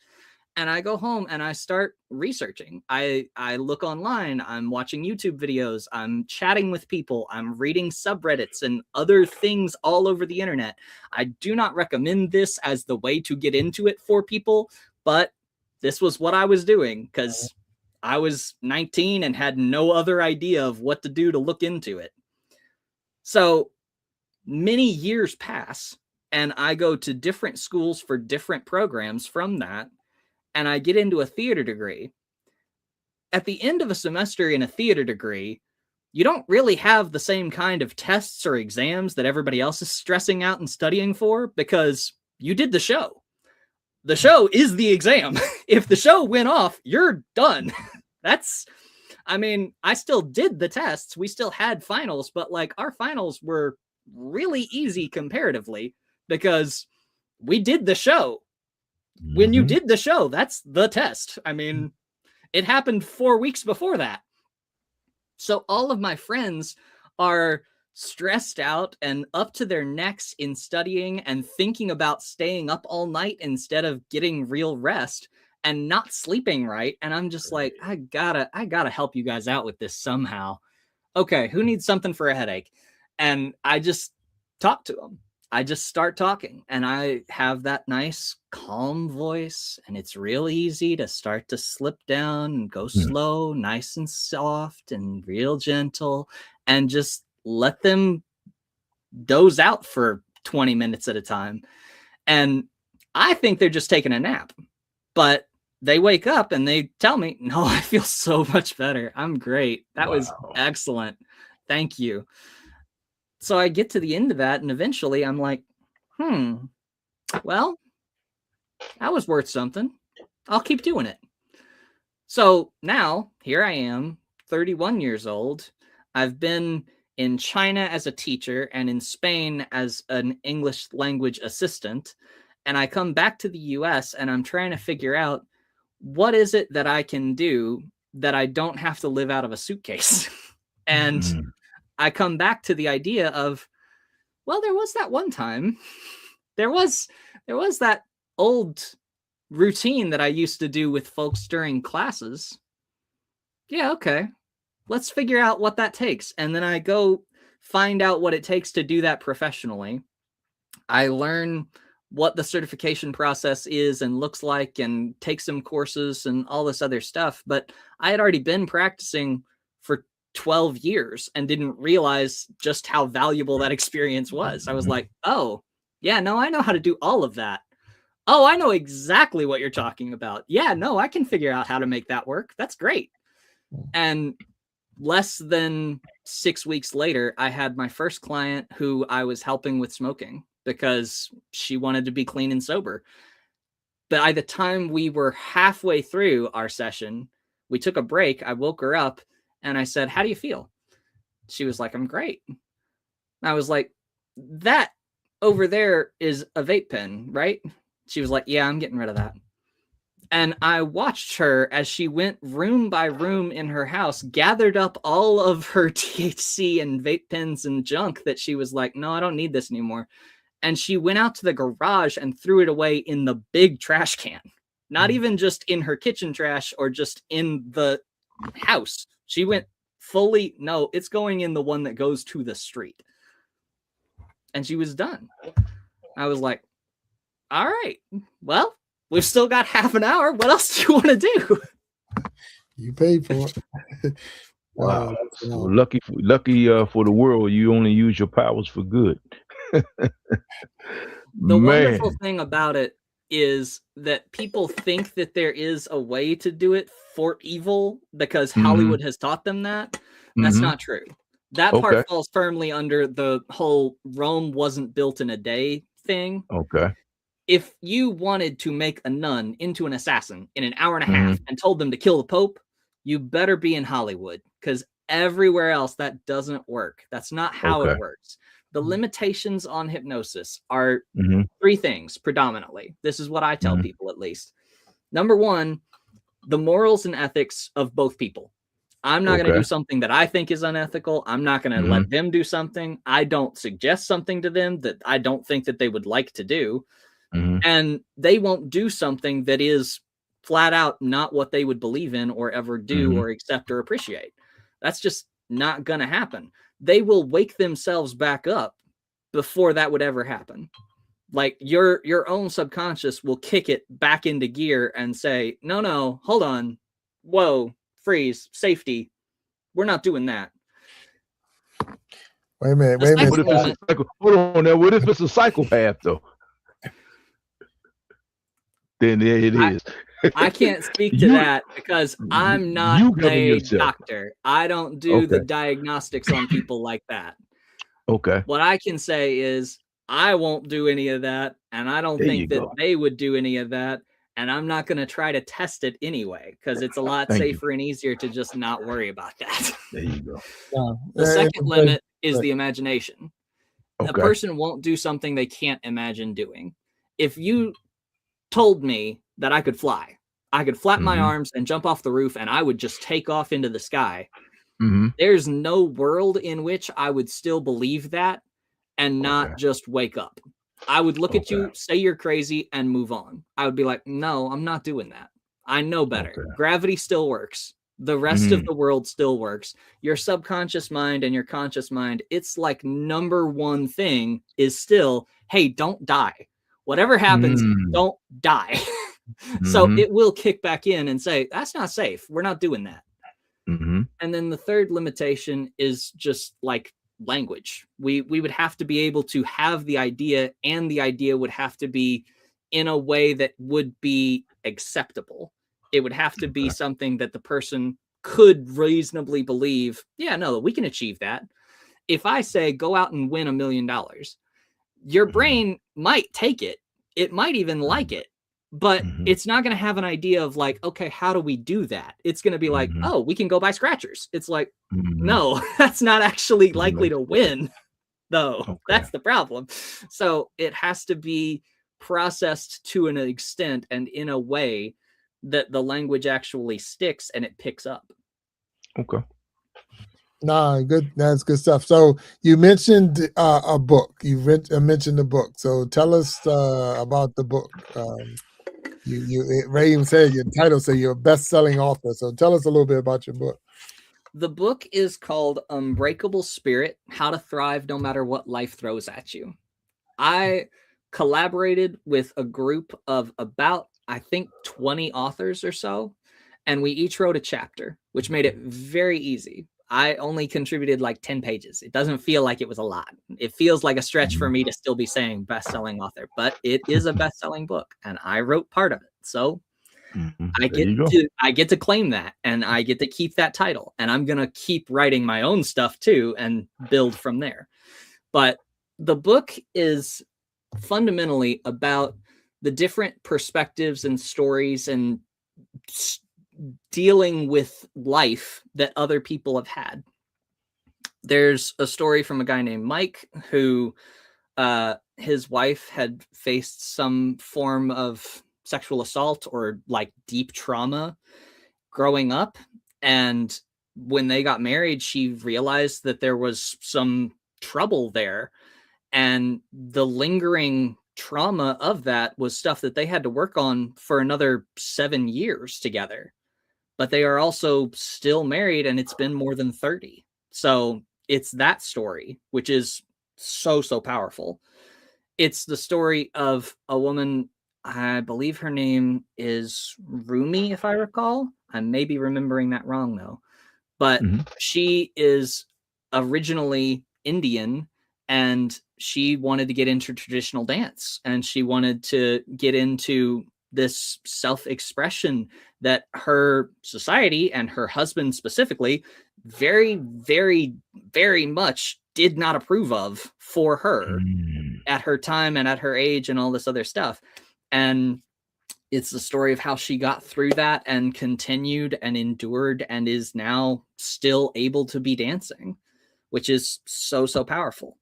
And I go home and I start researching. I look online. I'm watching YouTube videos. I'm chatting with people. I'm reading subreddits and other things all over the internet. I do not recommend this as the way to get into it for people, but this was what I was doing because I was 19 and had no other idea of what to do to look into it. So many years pass and I go to different schools for different programs from that. And I get into a theater degree. At the end of a semester in a theater degree, you don't really have the same kind of tests or exams that everybody else is stressing out and studying for because you did the show. The show is the exam. If the show went off, you're done. I still did the tests. We still had finals, but like our finals were really easy comparatively because we did the show. When you did the show, that's the test. I mean, it happened 4 weeks before that. So all of my friends are stressed out and up to their necks in studying and thinking about staying up all night instead of getting real rest and not sleeping right. And I'm just like, I gotta help you guys out with this somehow. Okay, who needs something for a headache? And I just talk to them. I just start talking and I have that nice calm voice and it's real easy to start to slip down and go slow, nice and soft and real gentle and just let them doze out for 20 minutes at a time. And I think they're just taking a nap, but they wake up and they tell me, "No, I feel so much better. I'm great. That was excellent. Thank you." So I get to the end of that and eventually I'm like, well, that was worth something. I'll keep doing it. So now here I am, 31 years old. I've been in China as a teacher and in Spain as an English language assistant. And I come back to the US and I'm trying to figure out what is it that I can do that I don't have to live out of a suitcase. And I come back to the idea of, well, there was that one time. There was that old routine that I used to do with folks during classes. Yeah, okay. Let's figure out what that takes. And then I go find out what it takes to do that professionally. I learn what the certification process is and looks like and take some courses and all this other stuff. But I had already been practicing for 12 years and didn't realize just how valuable that experience was. I was like, oh, yeah, no, I know how to do all of that. Oh, I know exactly what you're talking about. Yeah, no, I can figure out how to make that work. That's great. And less than 6 weeks later, I had my first client who I was helping with smoking because she wanted to be clean and sober. But by the time we were halfway through our session, we took a break. I woke her up and I said, "How do you feel?" She was like, "I'm great." I was like, "That over there is a vape pen, right?" She was like, "Yeah, I'm getting rid of that." And I watched her as she went room by room in her house, gathered up all of her THC and vape pens and junk that she was like, no, I don't need this anymore. And she went out to the garage and threw it away in the big trash can. Not even just in her kitchen trash or just in the house. She went fully, no, it's going in the one that goes to the street. And she was done. I was like, all right, well, we've still got half an hour. What else do you want to do? You paid for it. Wow. So lucky for the world, you only use your powers for good. The wonderful thing about it is that people think that there is a way to do it for evil because Hollywood has taught them that. That's not true. That part falls firmly under the whole Rome wasn't built in a day thing. Okay. If you wanted to make a nun into an assassin in an hour and a half and told them to kill the Pope, you better be in Hollywood, because everywhere else that doesn't work. That's not how it works. The limitations on hypnosis are three things predominantly. This is what I tell people, at least. Number one, the morals and ethics of both people. I'm not going to do something that I think is unethical. I'm not going to let them do something. I don't suggest something to them that I don't think that they would like to do. And they won't do something that is flat out not what they would believe in or ever do or accept or appreciate. That's just not going to happen. They will wake themselves back up before that would ever happen. Like your own subconscious will kick it back into gear and say, no, hold on. Whoa, freeze, safety. We're not doing that. Wait a minute. Hold on now. What if it's a psychopath though? Then there it is. I can't speak to that because I'm not a doctor. I don't do the diagnostics on people like that. Okay. What I can say is I won't do any of that, and I don't think that they would do any of that, and I'm not going to try to test it anyway because it's a lot safer and easier to just not worry about that. There you go. The second limit is the imagination. The person won't do something they can't imagine doing. If you told me that I could fly, I could flap my arms and jump off the roof and I would just take off into the sky. There's no world in which I would still believe that and not just wake up. I would look at you, say you're crazy, and move on. I would be like, no, I'm not doing that. I know better. Gravity still works. The rest of the world still works. Your subconscious mind and your conscious mind, it's like number one thing is still, hey, don't die. Whatever happens, don't die. So it will kick back in and say, that's not safe. We're not doing that. And then the third limitation is just like language. We would have to be able to have the idea, and the idea would have to be in a way that would be acceptable. It would have to be something that the person could reasonably believe, yeah, no, we can achieve that. If I say, go out and win $1 million, your brain might take it. It might even like it, but it's not going to have an idea of like, okay, how do we do that? It's going to be like, oh, we can go buy scratchers. It's like, no, that's not actually likely to win, though. That's the problem. So it has to be processed to an extent and in a way that the language actually sticks and it picks up. Okay. Nah, good. That's good stuff. So you mentioned a book. You mentioned the book. So tell us about the book. Ray even said your title said you're a best-selling author. So tell us a little bit about your book. The book is called Unbreakable Spirit: How to Thrive No Matter What Life Throws at You. I collaborated with a group of about, I think, 20 authors or so, and we each wrote a chapter, which made it very easy. I only contributed like 10 pages. It doesn't feel like it was a lot. It feels like a stretch for me to still be saying best-selling author, but it is a best-selling book, and I wrote part of it. So I get to claim that, and I get to keep that title, and I'm going to keep writing my own stuff too and build from there. But the book is fundamentally about the different perspectives and stories and dealing with life that other people have had. There's a story from a guy named Mike who his wife had faced some form of sexual assault or like deep trauma growing up. And when they got married, she realized that there was some trouble there. And the lingering trauma of that was stuff that they had to work on for another 7 years together. But they are also still married, and it's been more than 30. So it's that story, which is so, so powerful. It's the story of a woman, I believe her name is Rumi, if I recall. I may be remembering that wrong, though. But she is originally Indian, and she wanted to get into traditional dance, and she wanted to get into this self-expression that her society and her husband specifically very, very, very much did not approve of for her at her time and at her age and all this other stuff. And it's the story of how she got through that and continued and endured and is now still able to be dancing, which is so, so powerful.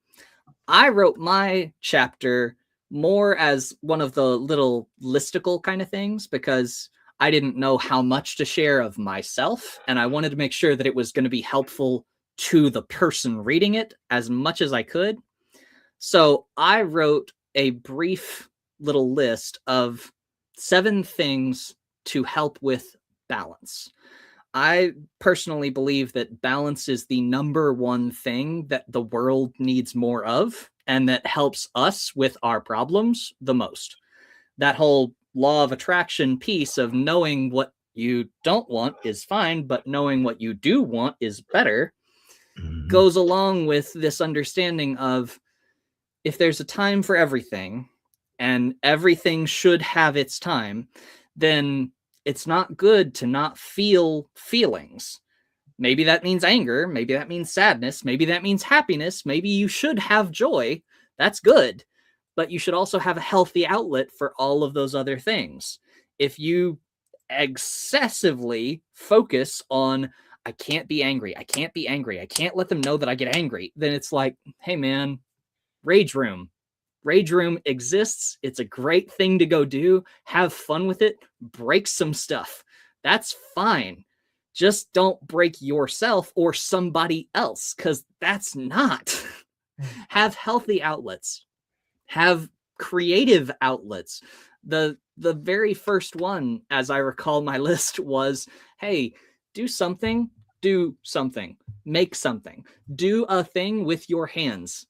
I wrote my chapter more as one of the little listicle kind of things because I didn't know how much to share of myself, and I wanted to make sure that it was going to be helpful to the person reading it as much as I could. So I wrote a brief little list of 7 things to help with balance. I personally believe that balance is the number one thing that the world needs more of, and that helps us with our problems the most. That whole law of attraction piece of knowing what you don't want is fine, but knowing what you do want is better, goes along with this understanding of if there's a time for everything and everything should have its time, then it's not good to not feel feelings. Maybe that means anger. Maybe that means sadness. Maybe that means happiness. Maybe you should have joy. That's good. But you should also have a healthy outlet for all of those other things. If you excessively focus on, I can't be angry. I can't be angry. I can't let them know that I get angry. Then it's like, hey man, rage room. Rage room exists. It's a great thing to go do. Have fun with it. Break some stuff. That's fine. Just don't break yourself or somebody else, because that's not. Have healthy outlets. Have creative outlets. The very first one, as I recall my list, was, hey, do something, make something. Do a thing with your hands.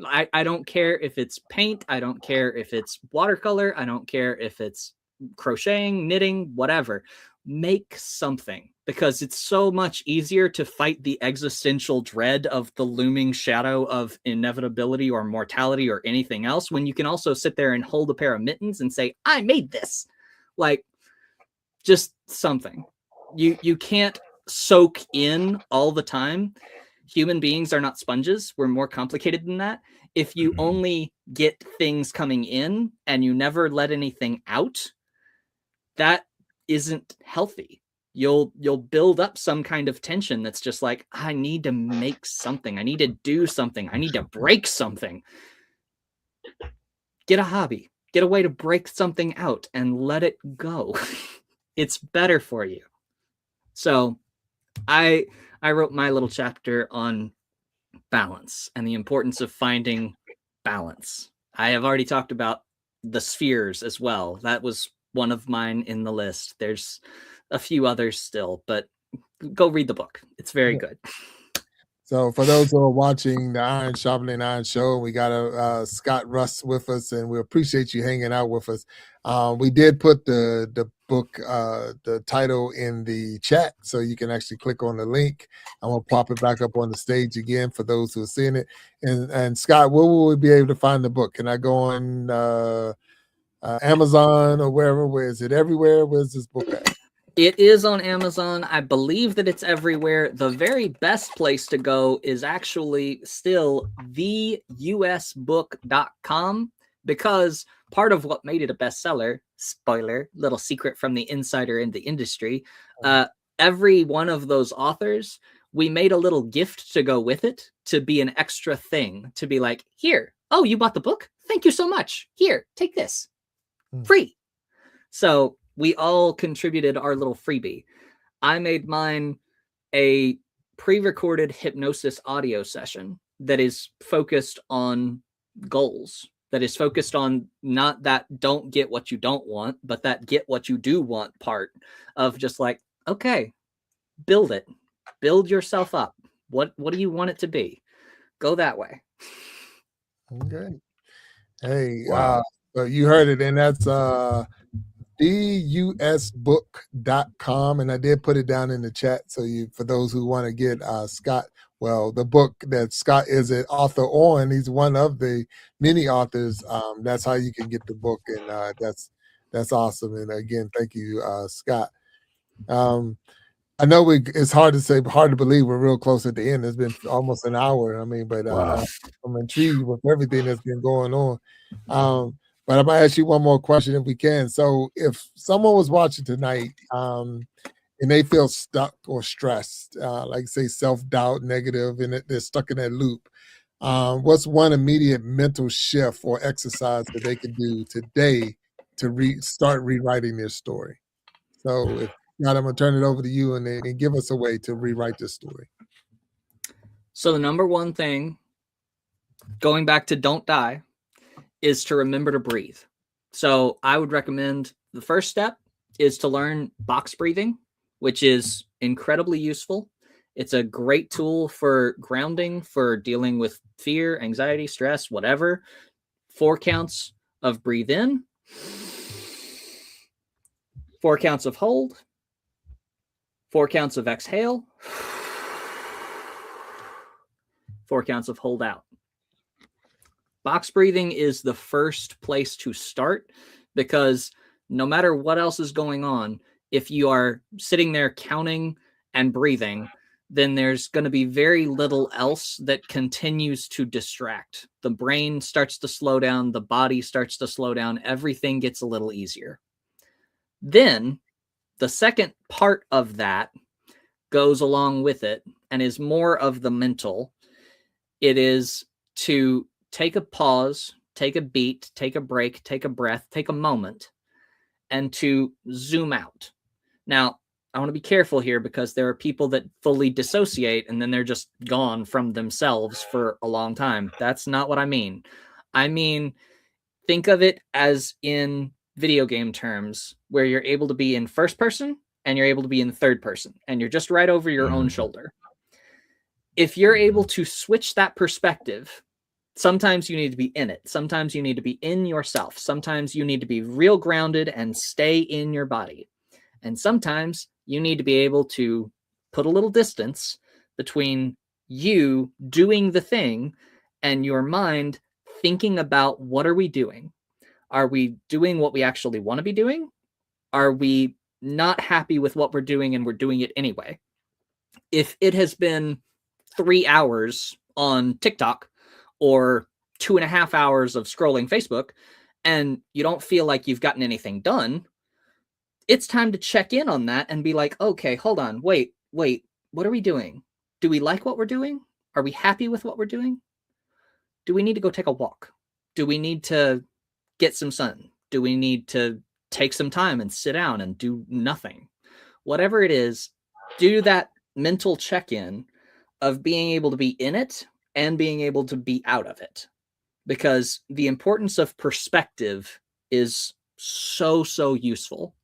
I don't care if it's paint. I don't care if it's watercolor. I don't care if it's crocheting, knitting, whatever. Make something, because it's so much easier to fight the existential dread of the looming shadow of inevitability or mortality or anything else when you can also sit there and hold a pair of mittens and say, I made this. Like, just something. You can't soak in all the time. Human beings are not sponges. We're more complicated than that. If you only get things coming in and you never let anything out, that isn't healthy. You'll build up some kind of tension that's just like, I need to make something. I need to do something. I need to break something. Get a hobby. Get a way to break something out and let it go. It's better for you. So I wrote my little chapter on balance and the importance of finding balance. I have already talked about the spheres as well. That was one of mine in the list. There's a few others still, but go read the book. It's very good. So for those who are watching the Iron Sharpening Iron Show, we got Scott Russ with us, and we appreciate you hanging out with us. We did put the book, the title in the chat, so you can actually click on the link. I'm going to pop it back up on the stage again for those who are seeing it. And Scott, where will we be able to find the book? Can I go on Amazon or wherever? Where is it? Everywhere? Where's this book at? It is on Amazon. I believe that it's everywhere. The very best place to go is actually still theusbook.com, because part of what made it a bestseller, spoiler, little secret from the insider in the industry, every one of those authors, we made a little gift to go with it, to be an extra thing, to be like, here, oh, you bought the book? Thank you so much. Here, take this. Free. So we all contributed our little freebie. I made mine a pre-recorded hypnosis audio session that is focused on goals, that is focused on not that don't get what you don't want, but that get what you do want part of just like, okay, build it, build yourself up. What do you want it to be? Go that way. Okay. Hey, Wow. so you heard it, and that's busbook.com, and I did put it down in the chat. So for those who want to get Scott, well, the book that Scott is an author on, he's one of the many authors. That's how you can get the book, and that's awesome. And again, thank you, Scott. I know it's hard to say, hard to believe we're real close at the end. It's been almost an hour. I mean, but Wow. I'm intrigued with everything that's been going on. But I'm gonna ask you one more question if we can. So if someone was watching tonight and they feel stuck or stressed, like say self-doubt, negative, and they're stuck in that loop, what's one immediate mental shift or exercise that they can do today to start rewriting their story? So if Scott, I'm gonna turn it over to you and give us a way to rewrite this story. So the number one thing, going back to don't die, is to remember to breathe. So I would recommend the first step is to learn box breathing, which is incredibly useful. It's a great tool for grounding, for dealing with fear, anxiety, stress, whatever. 4 counts of breathe in, 4 counts of hold, 4 counts of exhale, 4 counts of hold out. Box breathing is the first place to start, because no matter what else is going on, if you are sitting there counting and breathing, then there's going to be very little else that continues to distract. The brain starts to slow down, the body starts to slow down, everything gets a little easier. Then the second part of that goes along with it and is more of the mental. It is to take a pause, take a beat, take a break, take a breath, take a moment, and to zoom out. Now, I want to be careful here because there are people that fully dissociate and then they're just gone from themselves for a long time. That's not what I mean. I mean, think of it as in video game terms, where you're able to be in first person and you're able to be in third person, and you're just right over your own shoulder. If you're able to switch that perspective, sometimes you need to be in it. Sometimes you need to be in yourself. Sometimes you need to be real grounded and stay in your body. And sometimes you need to be able to put a little distance between you doing the thing and your mind thinking about, what are we doing? Are we doing what we actually want to be doing? Are we not happy with what we're doing and we're doing it anyway? If it has been 3 hours on TikTok or 2.5 hours of scrolling Facebook and you don't feel like you've gotten anything done, it's time to check in on that and be like, okay, hold on, wait, what are we doing? Do we like what we're doing? Are we happy with what we're doing? Do we need to go take a walk? Do we need to get some sun? Do we need to take some time and sit down and do nothing? Whatever it is, do that mental check-in of being able to be in it and being able to be out of it. Because the importance of perspective is so useful,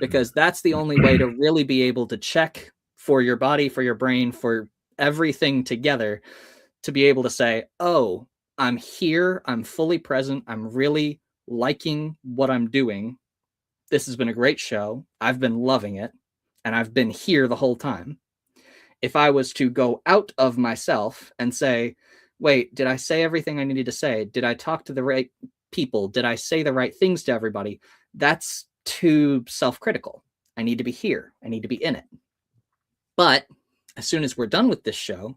because that's the only way to really be able to check for your body, for your brain, for everything together, to be able to say, oh, I'm here, I'm fully present, I'm really liking what I'm doing. This has been a great show. I've been loving it, and I've been here the whole time. If I was to go out of myself and say, wait, did I say everything I needed to say? Did I talk to the right people? Did I say the right things to everybody? That's too self-critical. I need to be here. I need to be in it. But as soon as we're done with this show,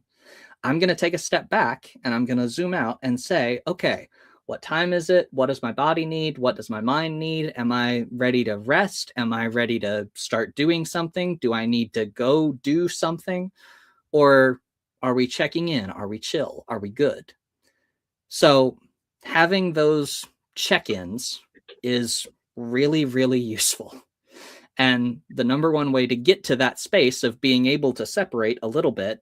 I'm going to take a step back and I'm going to zoom out and say, okay, what time is it? What does my body need? What does my mind need? Am I ready to rest? Am I ready to start doing something? Do I need to go do something? Or are we checking in? Are we chill? Are we good? So having those check-ins is really, really useful. And the number one way to get to that space of being able to separate a little bit,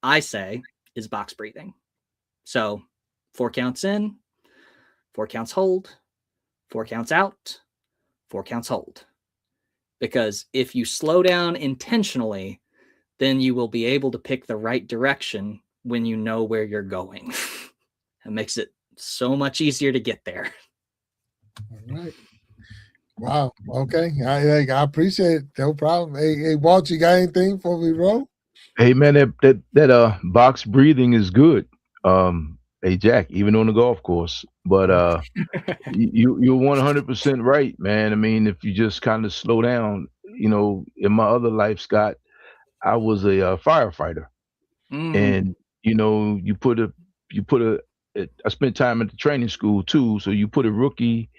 I say, is box breathing. So 4 counts in, 4 counts hold, 4 counts out, 4 counts hold. Because if you slow down intentionally, then you will be able to pick the right direction when you know where you're going. It makes it so much easier to get there. All right. Wow. Okay. I appreciate it. No problem. Hey, Walt, you got anything before we roll? Hey man, that box breathing is good. Hey Jack, even on the golf course. But you're 100% right, man. I mean, if you just kind of slow down, you know, in my other life, Scott, I was a firefighter, and you know, I spent time at the training school too. So you put a rookie,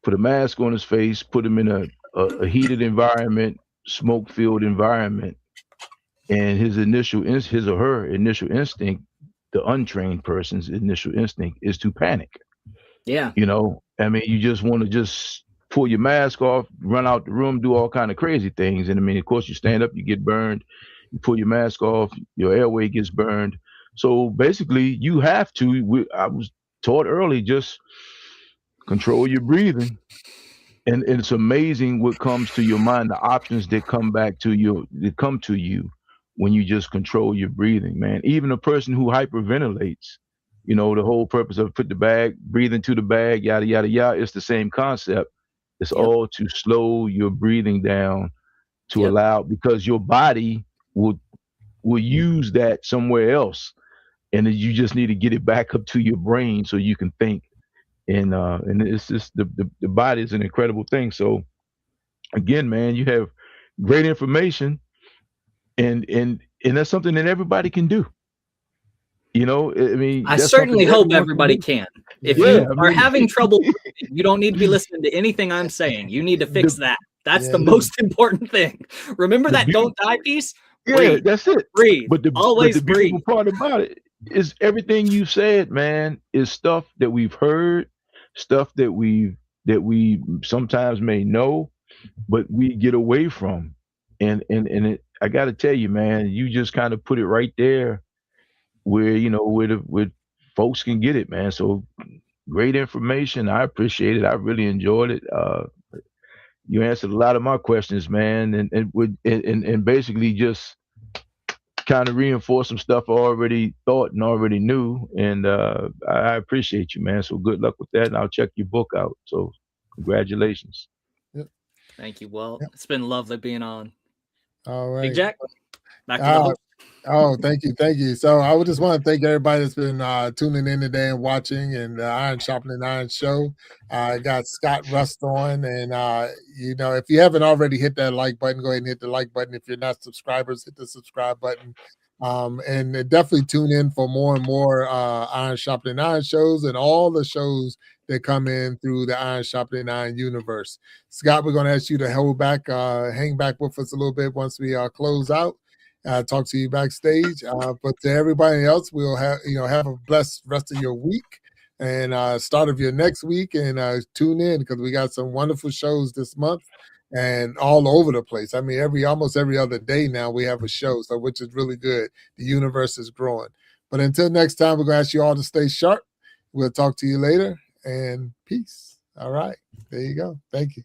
put a mask on his face, put him in a heated environment, smoke-filled environment, and his or her initial instinct, the untrained person's initial instinct, is to panic. Yeah. You know, I mean, you just want to just pull your mask off, run out the room, do all kind of crazy things. And I mean, of course, you stand up, you get burned. You pull your mask off, your airway gets burned. So basically, you have to. I was taught early, just control your breathing. And it's amazing what comes to your mind, the options that come to you when you just control your breathing, man. Even a person who hyperventilates, you know, the whole purpose of breathe into the bag, yada, yada, yada, it's the same concept. It's all to slow your breathing down to allow, because your body will use that somewhere else. And then you just need to get it back up to your brain so you can think. And it's just the body is an incredible thing. So again, man, you have great information, and that's something that everybody can do. You know, I mean, I that's certainly something hope everyone everybody do. can. If Yeah, you I are mean, having trouble, you don't need to be listening to anything I'm saying. You need to fix that. That's the most important thing. Remember that don't die piece? Yeah, Breathe. that's it. Breathe. But the Always breathe. beautiful part about it is everything you said, man, is stuff that we've heard, stuff that we sometimes may know, but we get away from. And I got to tell you, man, you just kind of put it right there where, you know, where folks can get it, man. So great information. I appreciate it. I really enjoyed it. You answered a lot of my questions, man, and basically just kind of reinforce some stuff I already thought and already knew. And I appreciate you, man. So good luck with that, and I'll check your book out. So congratulations. Thank you. Well, it's been lovely being on. All right. Big Jack, back to the host. Oh, thank you. So I would just want to thank everybody that's been tuning in today and watching, and the Iron Sharpening Iron Show. I got Scott Rust on, and you know, if you haven't already hit that like button, go ahead and hit the like button. If you're not subscribers, hit the subscribe button. And definitely tune in for more and more Iron Sharpening Iron shows and all the shows that come in through the Iron Sharpening Iron universe. Scott, we're going to ask you to hang back with us a little bit once we close out. Talk to you backstage. But to everybody else, we'll have a blessed rest of your week and start of your next week. And tune in because we got some wonderful shows this month and all over the place. I mean, almost every other day now we have a show, so which is really good. The universe is growing. But until next time, we're going to ask you all to stay sharp. We'll talk to you later, and peace. All right. There you go. Thank you.